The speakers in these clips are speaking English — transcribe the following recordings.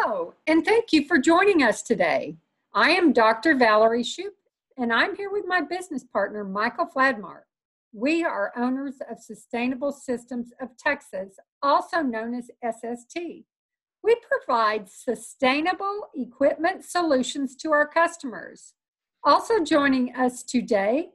Hello, and thank you for joining us today. I am Dr. Valerie Shoup, and I'm here with my business partner, Michael Fladmark. We are owners of Sustainable Systems of Texas, also known as SST. We provide sustainable equipment solutions to our customers. Also joining us today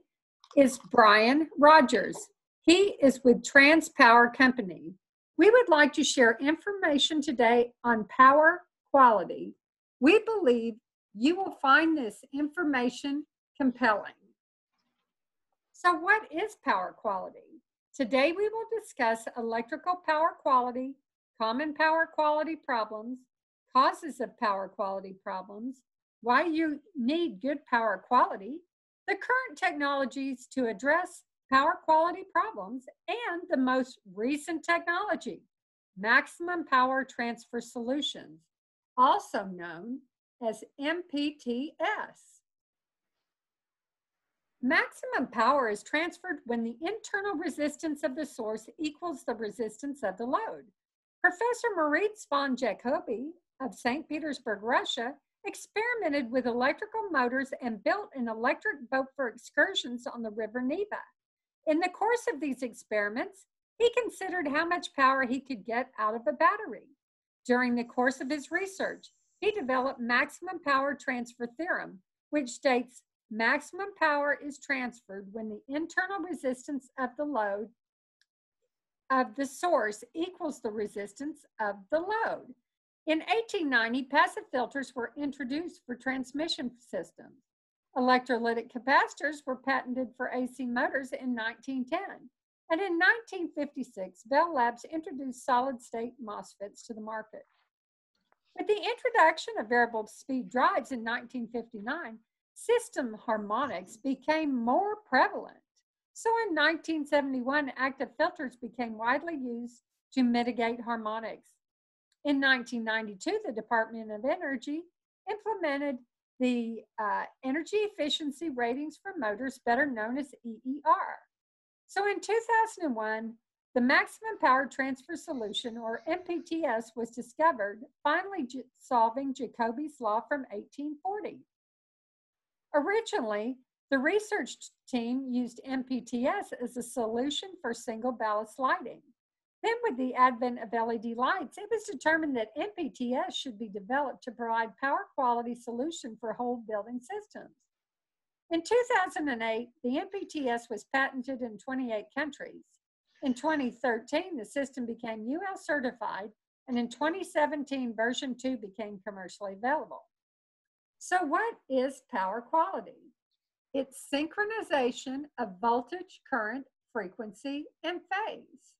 is Brian Rogers. He is with TransPower Company. We would like to share information today on power quality. We believe you will find this information compelling. So what is power quality? Today we will discuss electrical power quality, common power quality problems, causes of power quality problems, why you need good power quality, the current technologies to address power quality problems, and the most recent technology, maximum power transfer solutions, also known as MPTS. Maximum power is transferred when the internal resistance of the source equals the resistance of the load. Professor Moritz von Jacobi of St. Petersburg, Russia, experimented with electrical motors and built an electric boat for excursions on the River Neva. In the course of these experiments, he considered how much power he could get out of a battery. During the course of his research, he developed maximum power transfer theorem, which states maximum power is transferred when the internal resistance of the load of the source equals the resistance of the load. In 1890, passive filters were introduced for transmission systems. Electrolytic capacitors were patented for AC motors in 1910. And in 1956, Bell Labs introduced solid-state MOSFETs to the market. With the introduction of variable speed drives in 1959, system harmonics became more prevalent. So in 1971, active filters became widely used to mitigate harmonics. In 1992, the Department of Energy implemented the energy efficiency ratings for motors, better known as EER. So in 2001, the maximum power transfer solution, or MPTS, was discovered, finally solving Jacobi's law from 1840. Originally, the research team used MPTS as a solution for single ballast lighting. Then with the advent of LED lights, it was determined that MPTS should be developed to provide power quality solution for whole building systems. In 2008, the MPTS was patented in 28 countries. In 2013, the system became UL certified, and in 2017, version 2 became commercially available. So what is power quality? It's synchronization of voltage, current, frequency, and phase.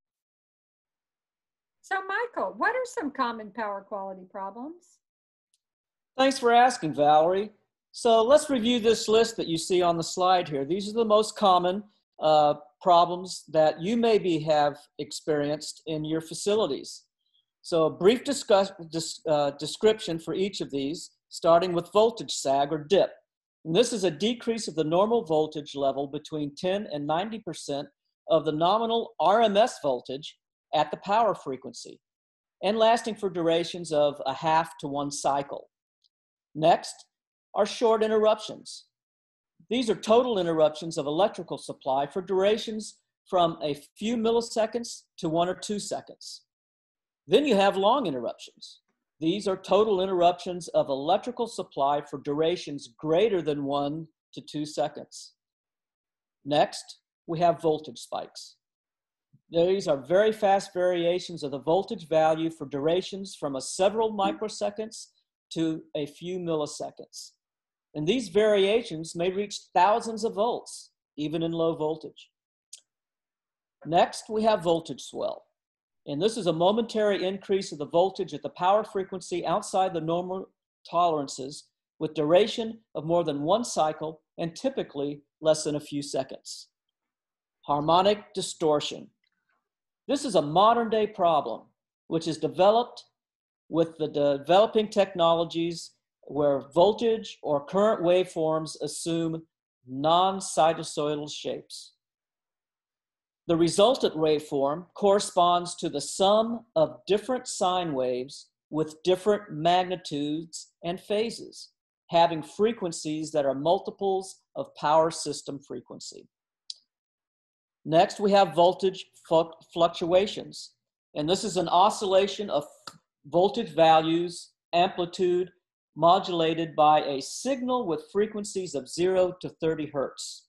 So Michael, what are some common power quality problems? Thanks for asking, Valerie. So let's review this list that you see on the slide here. These are the most common problems that you maybe have experienced in your facilities. So a brief description for each of these, starting with voltage sag or dip. And this is a decrease of the normal voltage level between 10 and 90% of the nominal RMS voltage at the power frequency, and lasting for durations of a half to one cycle. Next are short interruptions. These are total interruptions of electrical supply for durations from a few milliseconds to 1 or 2 seconds. Then you have long interruptions. These are total interruptions of electrical supply for durations greater than 1 to 2 seconds. Next, we have voltage spikes. These are very fast variations of the voltage value for durations from several microseconds to a few milliseconds. And these variations may reach thousands of volts, even in low voltage. Next, we have voltage swell. And this is a momentary increase of the voltage at the power frequency outside the normal tolerances with duration of more than 1 cycle and typically less than a few seconds. Harmonic distortion. This is a modern day problem which is developed with the developing technologies where voltage or current waveforms assume non-sinusoidal shapes. The resultant waveform corresponds to the sum of different sine waves with different magnitudes and phases, having frequencies that are multiples of power system frequency. Next, we have voltage fluctuations. And this is an oscillation of voltage values, amplitude, modulated by a signal with frequencies of 0 to 30 hertz.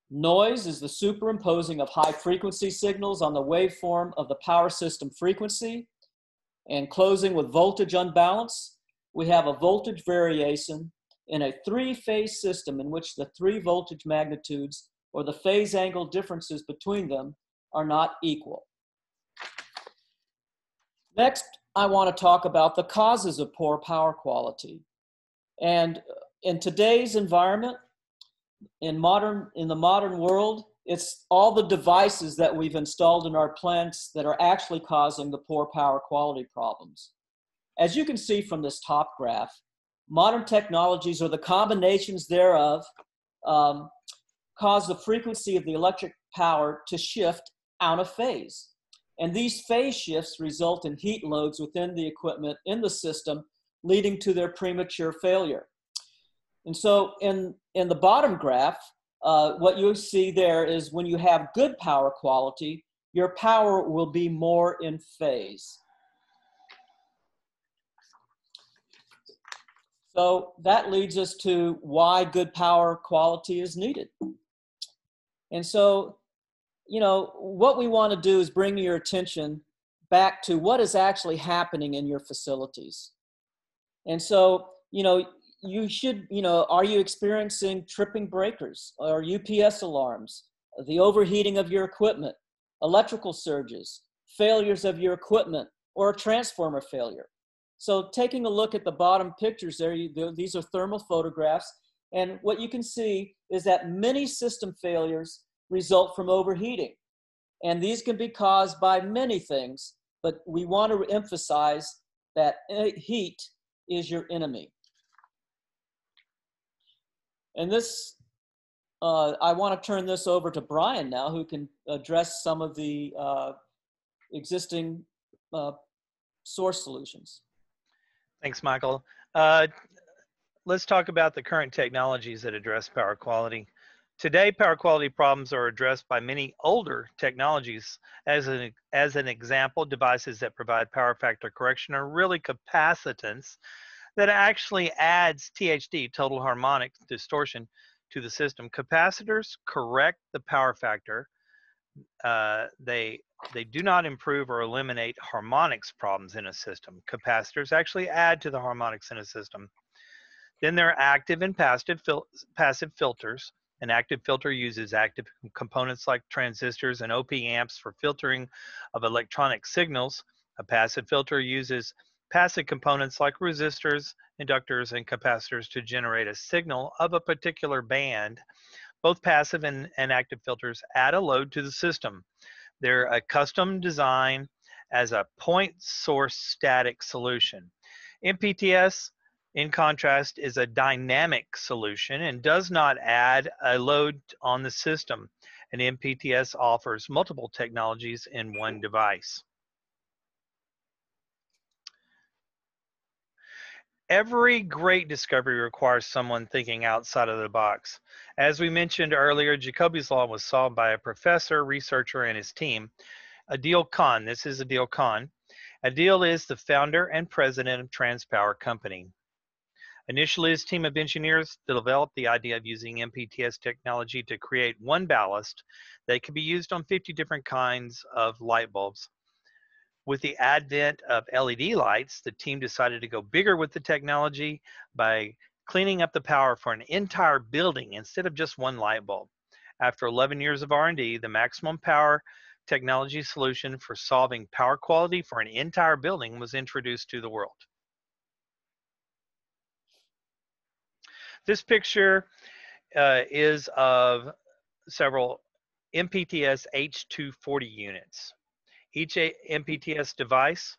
Noise is the superimposing of high frequency signals on the waveform of the power system frequency. And closing with voltage unbalance, we have a voltage variation in a three-phase system in which the three voltage magnitudes or the phase angle differences between them are not equal. Next, I want to talk about the causes of poor power quality. And in today's environment, in the modern world, it's all the devices that we've installed in our plants that are actually causing the poor power quality problems. As you can see from this top graph, modern technologies or the combinations thereof cause the frequency of the electric power to shift out of phase. And these phase shifts result in heat loads within the equipment in the system, leading to their premature failure. And so in the bottom graph, what you see there is when you have good power quality, your power will be more in phase. So that leads us to why good power quality is needed. And so, you know, what we want to do is bring your attention back to what is actually happening in your facilities. And so, you know, you should, you know, are you experiencing tripping breakers or UPS alarms, the overheating of your equipment, electrical surges, failures of your equipment, or a transformer failure? So taking a look at the bottom pictures there, these are thermal photographs, and what you can see is that many system failures result from overheating. And these can be caused by many things, but we want to emphasize that heat is your enemy. And this, I want to turn this over to Brian now, who can address some of the existing source solutions. Thanks, Michael. Let's talk about the current technologies that address power quality. Today, power quality problems are addressed by many older technologies. As an example, devices that provide power factor correction are really capacitance that actually adds THD, total harmonic distortion, to the system. Capacitors correct the power factor. They do not improve or eliminate harmonics problems in a system. Capacitors actually add to the harmonics in a system. Then there are active and passive filters. An active filter uses active components like transistors and op amps for filtering of electronic signals. A passive filter uses passive components like resistors, inductors, and capacitors to generate a signal of a particular band. Both passive and active filters add a load to the system. They're a custom design as a point source static solution. MPTS, in contrast, is a dynamic solution and does not add a load on the system. And MPTS offers multiple technologies in one device. Every great discovery requires someone thinking outside of the box. As we mentioned earlier, Jacobi's law was solved by a professor, researcher, and his team. Adil Khan, this is Adil Khan. Adil is the founder and president of TransPower Company. Initially, his team of engineers developed the idea of using MPTS technology to create one ballast that could be used on 50 different kinds of light bulbs. With the advent of LED lights, the team decided to go bigger with the technology by cleaning up the power for an entire building instead of just one light bulb. After 11 years of R&D, the maximum power technology solution for solving power quality for an entire building was introduced to the world. This picture is of several MPTS H240 units. Each MPTS device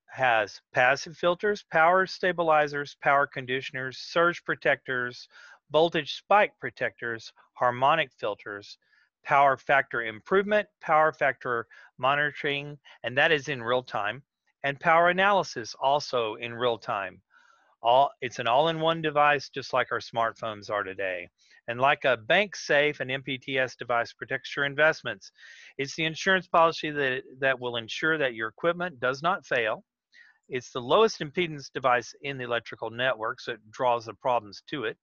has passive filters, power stabilizers, power conditioners, surge protectors, voltage spike protectors, harmonic filters, power factor improvement, power factor monitoring, and that is in real time, and power analysis also in real time. It's an all-in-one device, just like our smartphones are today. And like a bank safe, an MPTS device protects your investments. It's the insurance policy that will ensure that your equipment does not fail. It's the lowest impedance device in the electrical network, so it draws the problems to it.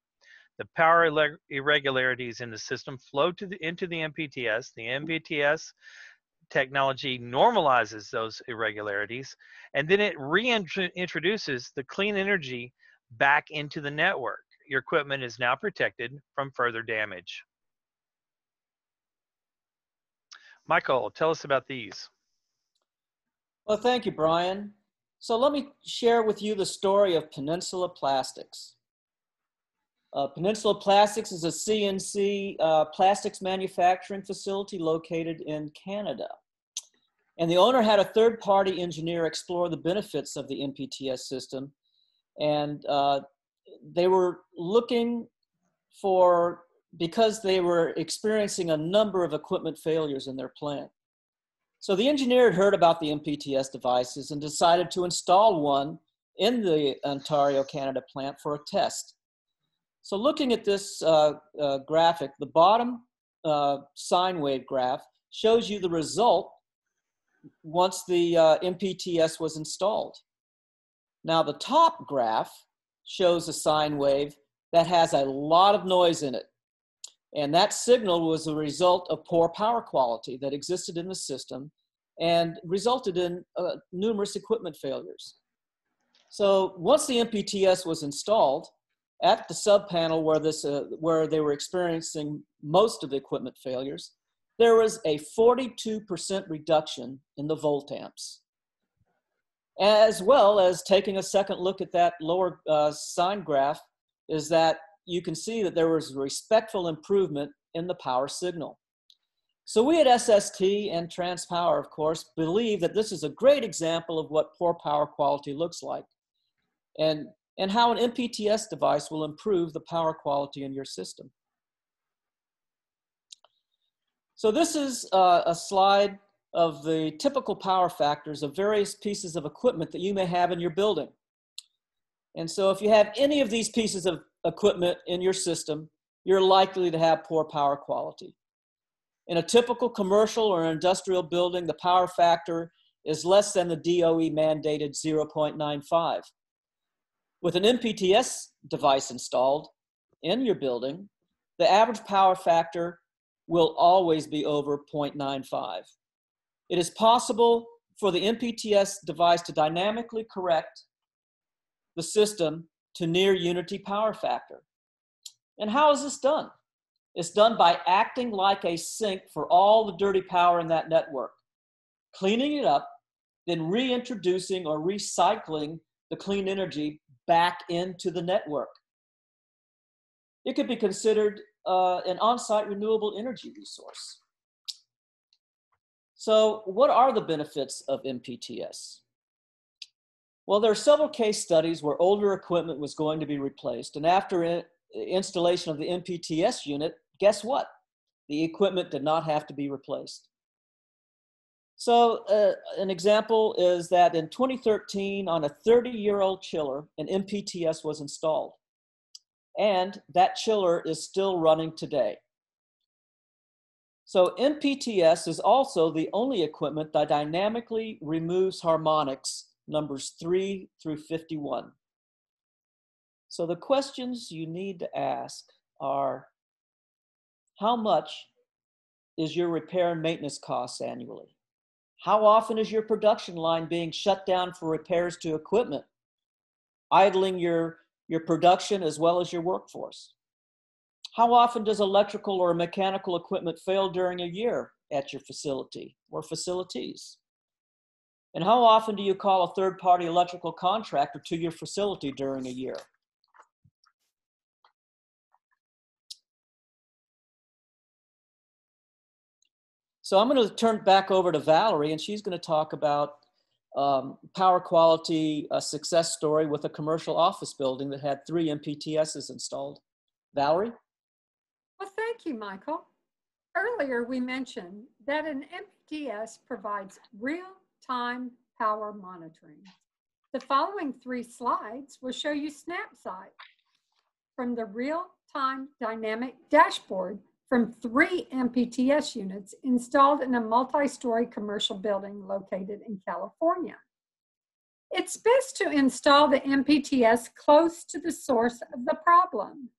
The power irregularities in the system flow into the MPTS. The MPTS technology normalizes those irregularities, and then it reintroduces the clean energy back into the network. Your equipment is now protected from further damage. Michael, tell us about these. Well, thank you, Brian. So let me share with you the story of Peninsula Plastics. Peninsula Plastics is a CNC plastics manufacturing facility located in Canada. And the owner had a third-party engineer explore the benefits of the MPTS system. And they were looking for, because they were experiencing a number of equipment failures in their plant. So the engineer had heard about the MPTS devices and decided to install one in the Ontario, Canada plant for a test. So looking at this graphic, the bottom sine wave graph shows you the result once the MPTS was installed. Now the top graph shows a sine wave that has a lot of noise in it. And that signal was a result of poor power quality that existed in the system and resulted in numerous equipment failures. So once the MPTS was installed, at the sub-panel where they were experiencing most of the equipment failures, there was a 42% reduction in the volt amps. As well as taking a second look at that lower sine graph, is that you can see that there was a respectful improvement in the power signal. So we at SST and TransPower, of course, believe that this is a great example of what poor power quality looks like, and how an MPTS device will improve the power quality in your system. So this is a slide of the typical power factors of various pieces of equipment that you may have in your building. And so if you have any of these pieces of equipment in your system, you're likely to have poor power quality. In a typical commercial or industrial building, the power factor is less than the DOE mandated 0.95. With an MPTS device installed in your building, the average power factor will always be over 0.95. It is possible for the MPTS device to dynamically correct the system to near unity power factor. And how is this done? It's done by acting like a sink for all the dirty power in that network, cleaning it up, then reintroducing or recycling the clean energy back into the network. It could be considered an on-site renewable energy resource. So what are the benefits of MPTS? Well, there are several case studies where older equipment was going to be replaced, and after installation of the MPTS unit, guess what? The equipment did not have to be replaced. So an example is that in 2013, on a 30-year-old chiller, an MPTS was installed. And that chiller is still running today. So MPTS is also the only equipment that dynamically removes harmonics numbers 3 through 51. So the questions you need to ask are, how much is your repair and maintenance costs annually? How often is your production line being shut down for repairs to equipment, idling your production as well as your workforce? How often does electrical or mechanical equipment fail during a year at your facility or facilities? And how often do you call a third-party electrical contractor to your facility during a year? So I'm going to turn back over to Valerie, and she's going to talk about power quality success story with a commercial office building that had 3 MPTSs installed. Valerie? Well, thank you, Michael. Earlier, we mentioned that an MPTS provides real-time power monitoring. The following 3 slides will show you snapshots from the real-time dynamic dashboard from 3 MPTS units installed in a multi-story commercial building located in California. It's best to install the MPTS close to the source of the problem.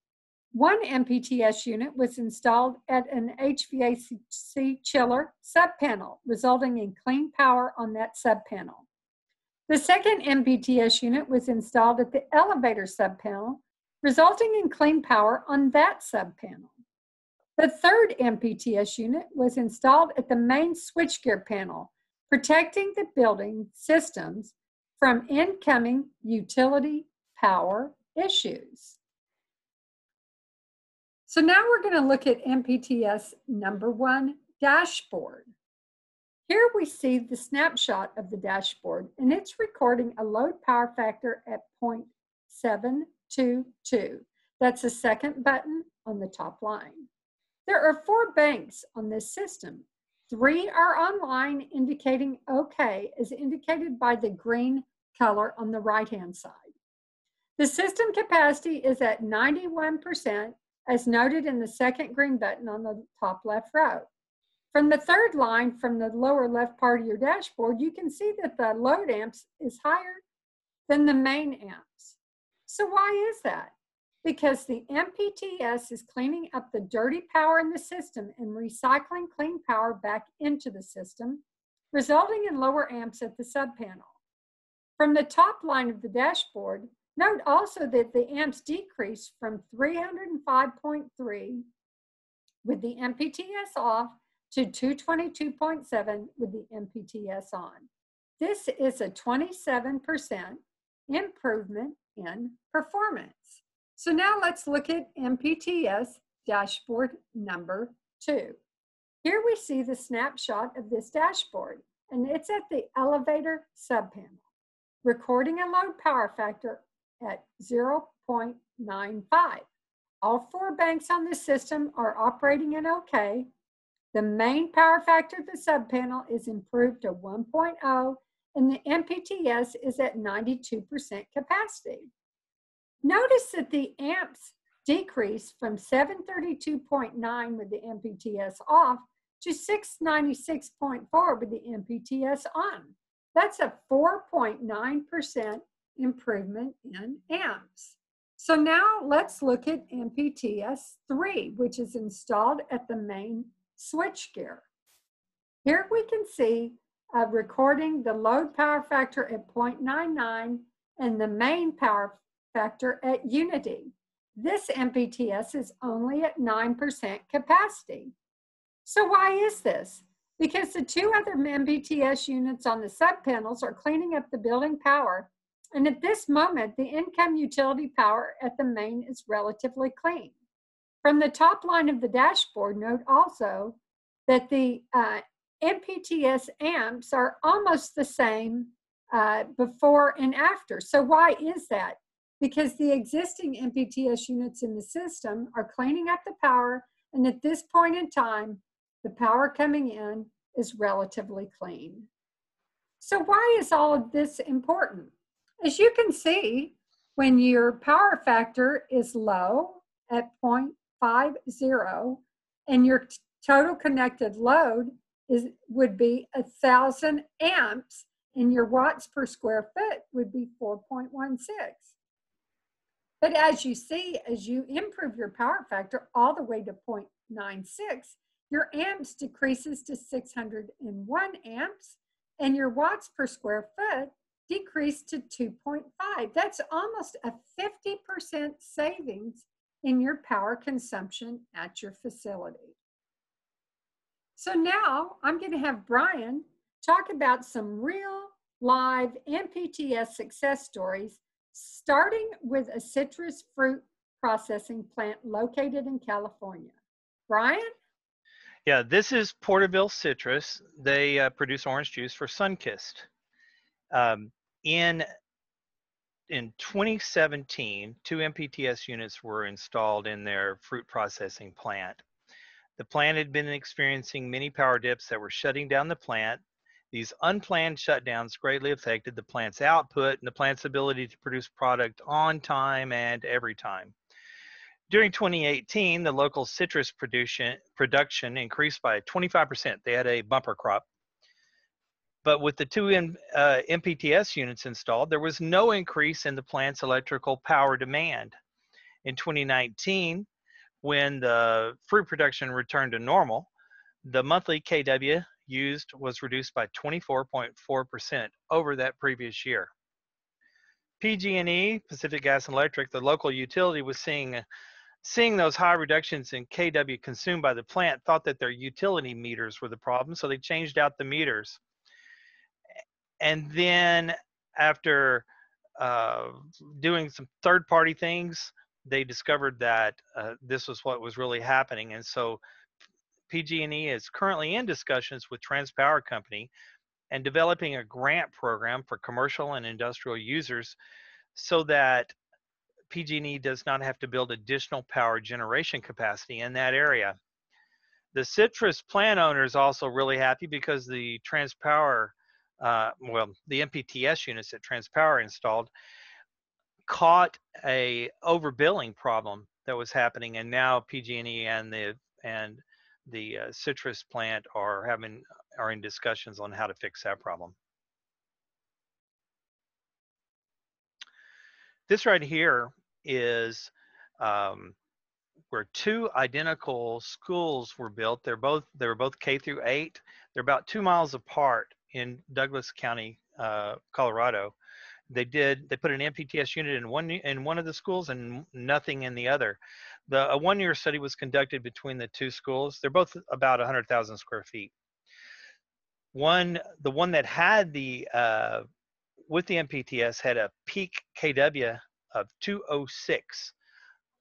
One MPTS unit was installed at an HVAC chiller subpanel, resulting in clean power on that subpanel. The second MPTS unit was installed at the elevator subpanel, resulting in clean power on that subpanel. The third MPTS unit was installed at the main switchgear panel, protecting the building systems from incoming utility power issues. So now we're going to look at MPTS number 1 dashboard. Here we see the snapshot of the dashboard, and it's recording a load power factor at 0.722. That's the second button on the top line. There are 4 banks on this system. 3 are online, indicating OK, as indicated by the green color on the right-hand side. The system capacity is at 91%, as noted in the second green button on the top left row. From the third line from the lower left part of your dashboard, you can see that the load amps is higher than the main amps. So why is that? Because the MPTS is cleaning up the dirty power in the system and recycling clean power back into the system, resulting in lower amps at the subpanel. From the top line of the dashboard, note also that the amps decreased from 305.3 with the MPTS off to 222.7 with the MPTS on. This is a 27% improvement in performance. So now let's look at MPTS dashboard number 2. Here we see the snapshot of this dashboard, and it's at the elevator subpanel, recording a load power factor at 0.95. All 4 banks on the system are operating in OK. The main power factor of the subpanel is improved to 1.0, and the MPTS is at 92% capacity. Notice that the amps decreased from 732.9 with the MPTS off to 696.4 with the MPTS on. That's a 4.9% improvement in amps. So now let's look at MPTS 3, which is installed at the main switchgear. Here we can see recording the load power factor at 0.99 and the main power factor at unity. This MPTS is only at 9% capacity. So why is this? Because the 2 other MPTS units on the subpanels are cleaning up the building power, and at this moment, the income utility power at the main is relatively clean. From the top line of the dashboard, note also that the MPTS amps are almost the same before and after. So why is that? Because the existing MPTS units in the system are cleaning up the power, and at this point in time, the power coming in is relatively clean. So why is all of this important? As you can see, when your power factor is low at 0.50 and your total connected load would be 1,000 amps and your watts per square foot would be 4.16. But as you see, as you improve your power factor all the way to 0.96, your amps decreases to 601 amps and your watts per square foot decreased to 2.5. That's almost a 50% savings in your power consumption at your facility. So now I'm going to have Brian talk about some real live MPTS success stories, starting with a citrus fruit processing plant located in California. Brian? Yeah, this is Porterville Citrus. They produce orange juice for Sunkist. In 2017, 2 MPTS units were installed in their fruit processing plant. The plant had been experiencing many power dips that were shutting down the plant, These unplanned shutdowns greatly affected the plant's output and the plant's ability to produce product on time and every time. During 2018, the local citrus production increased by 25%. They had a bumper crop. But with the two MPTS units installed, there was no increase in the plant's electrical power demand. In 2019, when the fruit production returned to normal, the monthly KW used was reduced by 24.4% over that previous year. PG&E, Pacific Gas and Electric, the local utility, was seeing those high reductions in KW consumed by the plant, thought that their utility meters were the problem, so they changed out the meters. And then after doing some third-party things, they discovered that this was what was really happening. And so PG&E is currently in discussions with TransPower Company and developing a grant program for commercial and industrial users so that PG&E does not have to build additional power generation capacity in that area. The citrus plant owner is also really happy because the TransPower, the MPTS units that TransPower installed caught a overbilling problem that was happening, and now PG&E and the citrus plant are in discussions on how to fix that problem. This right here is where two identical schools were built. They were both K through 8. They're about 2 miles apart in Douglas County, Colorado. They put an MPTS unit in one of the schools and nothing in the other. A 1-year study was conducted between the two schools. They're both about 100,000 square feet. The one that had with the MPTS had a peak KW of 206,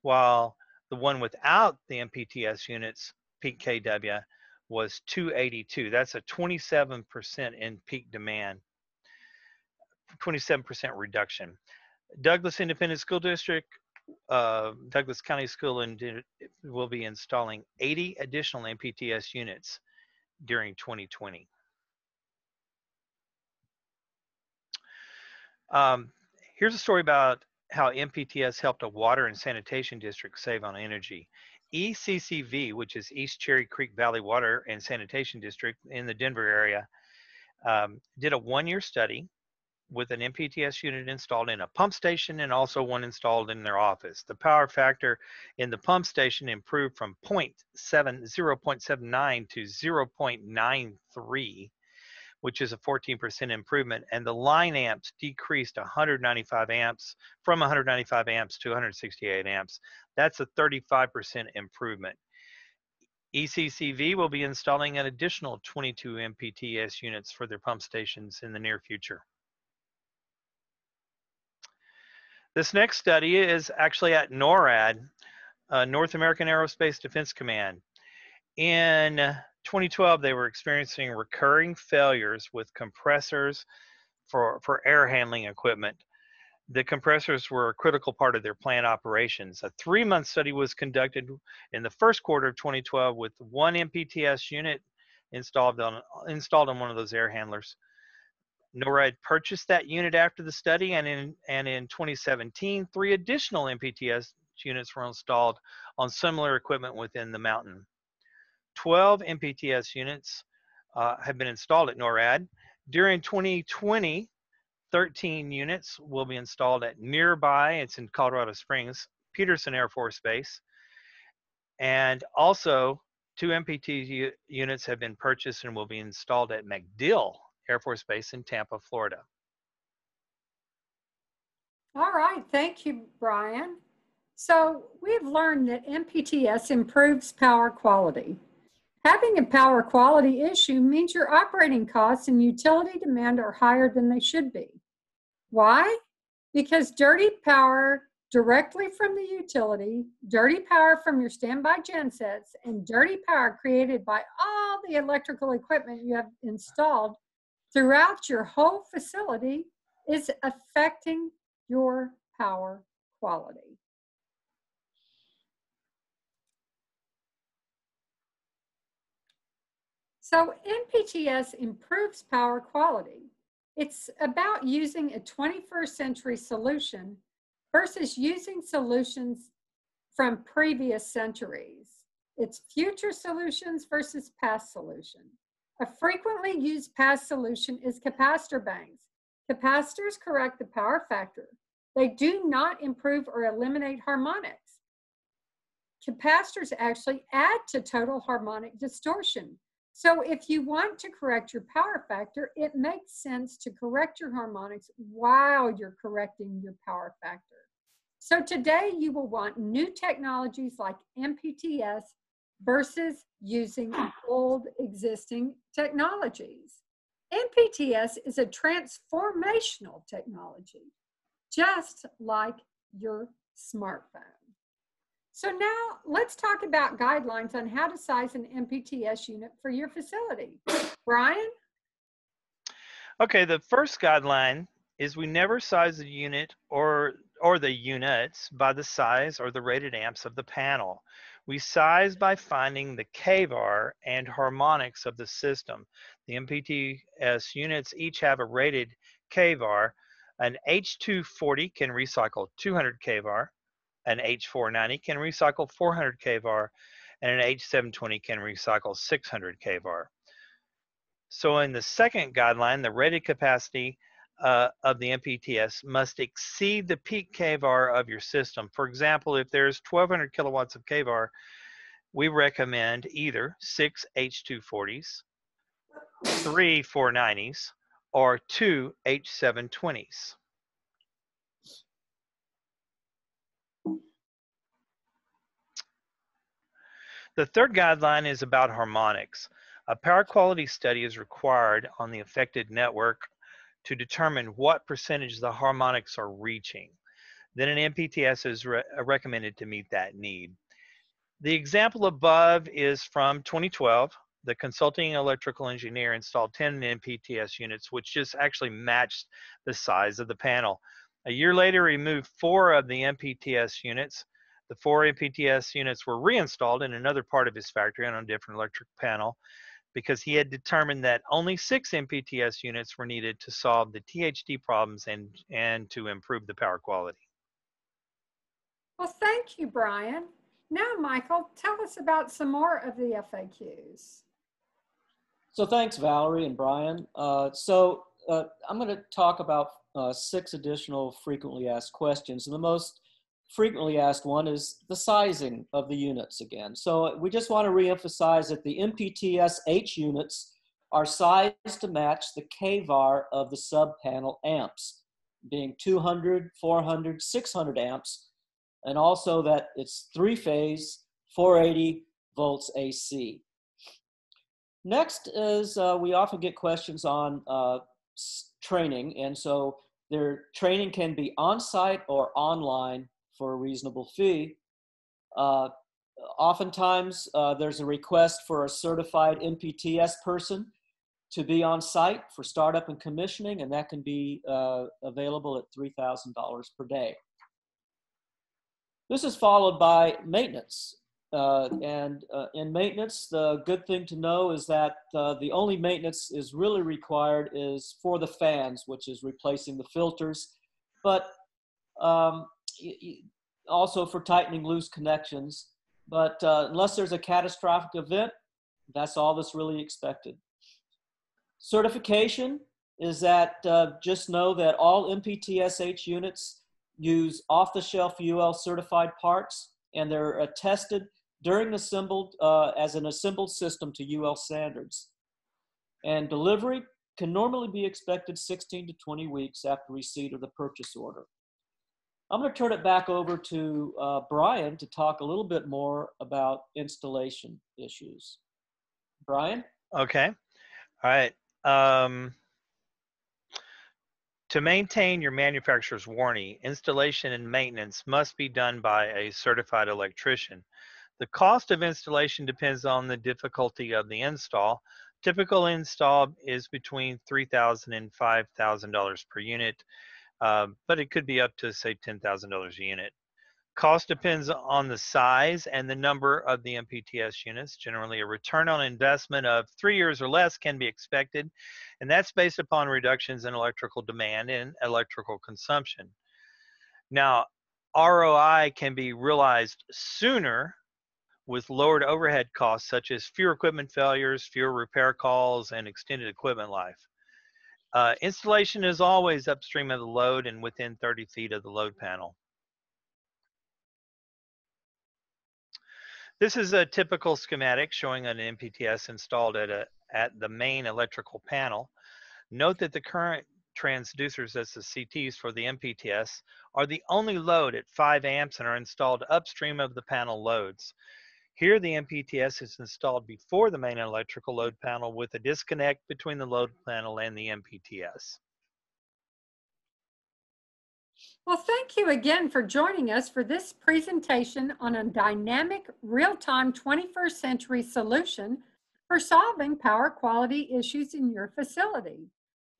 while the one without the MPTS units peak KW was 282. That's a 27% in peak demand, 27% reduction. Douglas Independent School District, Douglas County School will be installing 80 additional MPTS units during 2020. Here's a story about how MPTS helped a water and sanitation district save on energy. ECCV, which is East Cherry Creek Valley Water and Sanitation District in the Denver area, did a 1-year study with an MPTS unit installed in a pump station and also one installed in their office. The power factor in the pump station improved from 0.79 to 0.93, which is a 14% improvement, and the line amps decreased 195 amps from 195 amps to 168 amps. That's a 35% improvement. ECCV will be installing an additional 22 MPTS units for their pump stations in the near future. This next study is actually at NORAD, North American Aerospace Defense Command. In 2012, they were experiencing recurring failures with compressors for air handling equipment. The compressors were a critical part of their plant operations. A 3-month study was conducted in the first quarter of 2012 with one MPTS unit installed on one of those air handlers. NORAD purchased that unit after the study, and in 2017, 3 additional MPTS units were installed on similar equipment within the mountain. 12 MPTS units have been installed at NORAD. During 2020, 13 units will be installed at nearby, it's in Colorado Springs, Peterson Air Force Base. And also 2 MPT units have been purchased and will be installed at MacDill Air Force Base in Tampa, Florida. All right, thank you, Brian. So we've learned that MPTS improves power quality. Having a power quality issue means your operating costs and utility demand are higher than they should be. Why? Because dirty power directly from the utility, dirty power from your standby gensets, and dirty power created by all the electrical equipment you have installed throughout your whole facility is affecting your power quality. So MPTS improves power quality. It's about using a 21st century solution versus using solutions from previous centuries. It's future solutions versus past solution. A frequently used past solution is capacitor banks. Capacitors correct the power factor. They do not improve or eliminate harmonics. Capacitors actually add to total harmonic distortion. So if you want to correct your power factor, it makes sense to correct your harmonics while you're correcting your power factor. So today you will want new technologies like MPTS versus using old existing technologies. MPTS is a transformational technology, just like your smartphone. So now let's talk about guidelines on how to size an MPTS unit for your facility. Brian? Okay, the first guideline is we never size the unit or the units by the size or the rated amps of the panel. We size by finding the kVAR and harmonics of the system. The MPTS units each have a rated kVAR. An H240 can recycle 200 kVAR. An H490 can recycle 400 kVAR, and an H720 can recycle 600 kVAR. So in the second guideline, the rated capacity of the MPTS must exceed the peak kVAR of your system. For example, if there's 1200 kilowatts of kVAR, we recommend either 6 H240s, 3 490s, or 2 H720s. The third guideline is about harmonics. A power quality study is required on the affected network to determine what percentage the harmonics are reaching. Then an MPTS is recommended to meet that need. The example above is from 2012. The consulting electrical engineer installed 10 MPTS units, which just actually matched the size of the panel. A year later, he moved 4 of the MPTS units. The 4 MPTS units were reinstalled in another part of his factory on a different electric panel because he had determined that only 6 MPTS units were needed to solve the THD problems and to improve the power quality. Well, thank you, Brian. Now, Michael, tell us about some more of the FAQs. So thanks, Valerie and Brian. I'm going to talk about 6 additional frequently asked questions. And the most frequently asked one is the sizing of the units again. So we just want to reemphasize that the MPTS H units are sized to match the kVAR of the sub-panel amps, being 200, 400, 600 amps, and also that it's 3-phase, 480 volts AC. Next is we often get questions on training, and so their training can be on-site or online for a reasonable fee. Oftentimes, there's a request for a certified MPTS person to be on site for startup and commissioning, and that can be available at $3,000 per day. This is followed by maintenance. In maintenance, the good thing to know is that the only maintenance is really required is for the fans, which is replacing the filters, but also for tightening loose connections. But unless there's a catastrophic event, that's all that's really expected. Certification is that just know that all MPTS-H units use off-the-shelf UL certified parts, and they're tested during assembled as an assembled system to UL standards. And delivery can normally be expected 16 to 20 weeks after receipt of the purchase order. I'm going to turn it back over to Brian to talk a little bit more about installation issues. Brian? Okay. All right. To maintain your manufacturer's warranty, installation and maintenance must be done by a certified electrician. The cost of installation depends on the difficulty of the install. Typical install is between $3,000 and $5,000 per unit, but it could be up to, say, $10,000 a unit. Cost depends on the size and the number of the MPTS units. Generally, a return on investment of 3 years or less can be expected, and that's based upon reductions in electrical demand and electrical consumption. Now, ROI can be realized sooner with lowered overhead costs, such as fewer equipment failures, fewer repair calls, and extended equipment life. Installation is always upstream of the load and within 30 feet of the load panel. This is a typical schematic showing an MPTS installed at the main electrical panel. Note that the current transducers, that's the CTs for the MPTS, are the only load at 5 amps and are installed upstream of the panel loads. Here, the MPTS is installed before the main electrical load panel with a disconnect between the load panel and the MPTS. Well, thank you again for joining us for this presentation on a dynamic, real-time 21st century solution for solving power quality issues in your facility.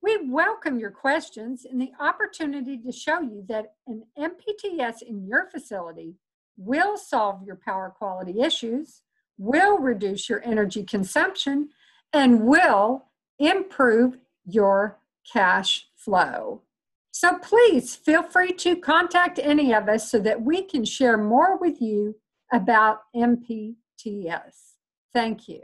We welcome your questions and the opportunity to show you that an MPTS in your facility will solve your power quality issues, will reduce your energy consumption, and will improve your cash flow. So please feel free to contact any of us so that we can share more with you about MPTS. Thank you.